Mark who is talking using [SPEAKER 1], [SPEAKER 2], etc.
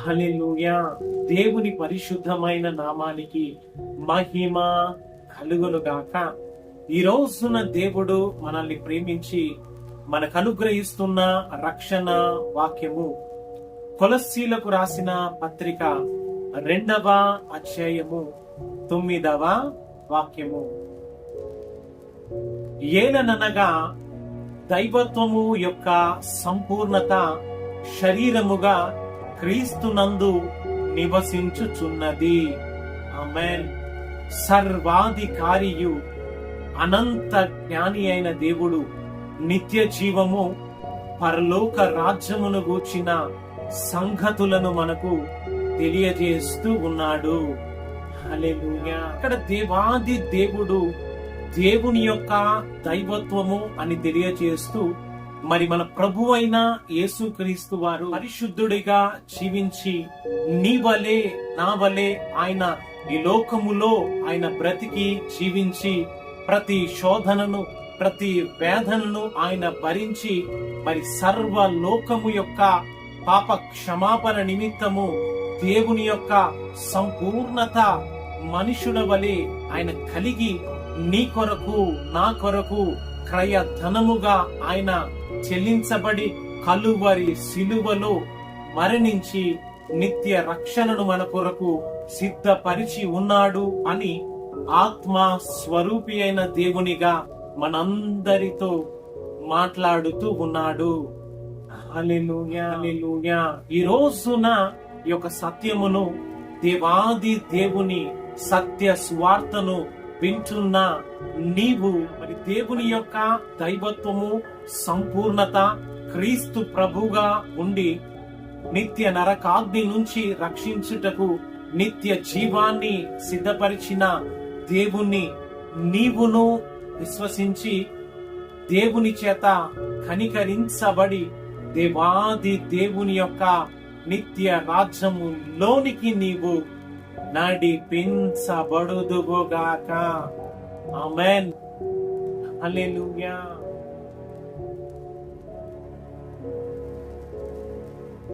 [SPEAKER 1] హల్లెలూయా. దేవుని పరిశుద్ధమైన నామానికి మహిమ కలుగును గాక. ఈ రోజున దేవుడు మనల్ని ప్రేమించి మనకు అనుగ్రహిస్తున్న రక్షణ వాక్యము కొలస్సీలకు రాసిన పత్రిక 2వ అధ్యాయము 9వ వాక్యము. ఏలననగా దైవత్వము యొక్క సంపూర్ణత శరీరముగా క్రీస్తునందు నివసించుచున్నది. ఆమేన్. సర్వాధికారియు అనంత జ్ఞాని అయిన దేవుడు నిత్య జీవము పరలోక రాజ్యమును గూర్చిన సంగతులను మనకు తెలియజేస్తూ ఉన్నాడు. హల్లెలూయా. ఇక్కడ దేవాది దేవుడు దేవుని యొక్క దైవత్వము అని తెలియజేస్తూ మరి మన ప్రభు అయిన యేసుక్రీస్తు వారు పరిశుద్ధుడిగా జీవించి నీ వలే నా వలే ఆయన ఈ లోకములో ఆయన బ్రతికి జీవించి ప్రతి శోధనను ప్రతి వేదనను ఆయన భరించి మరి సర్వ లోకము యొక్క పాప క్షమాపణ నిమిత్తము దేవుని యొక్క సంపూర్ణత మనుషుల వలె ఆయన కలిగి నీ కొరకు నా కొరకు క్రయ ధనముగా ఆయన చెల్లించబడి కలువరి సిలువలో మరణించి నిత్య రక్షణను మన కొరకు సిద్ధపరిచి ఉన్నాడు అని ఆత్మ స్వరూపి అయిన దేవునిగా మనందరితో మాట్లాడుతూ ఉన్నాడు. హల్లెలూయా, హల్లెలూయా. ఈ రోజున ఈ యొక్క సత్యమును దేవాది దేవుని సత్య స్వార్థను వింటున్న నీవు మరి దేవుని యొక్క దైవత్వము సంపూర్ణత క్రీస్తు ప్రభుగా ఉండి నిత్య నరకాగ్ని నుంచి రక్షించుటకు నిత్య జీవాన్ని సిద్ధపరిచిన దేవుణ్ణి నీవును విశ్వసించి దేవుని చేత కనికరించబడి దేవాది దేవుని యొక్క నిత్య రాజ్యములోనికి నీవు నడిపించబడుదువుగాక. ఆమేన్. హల్లెలూయా.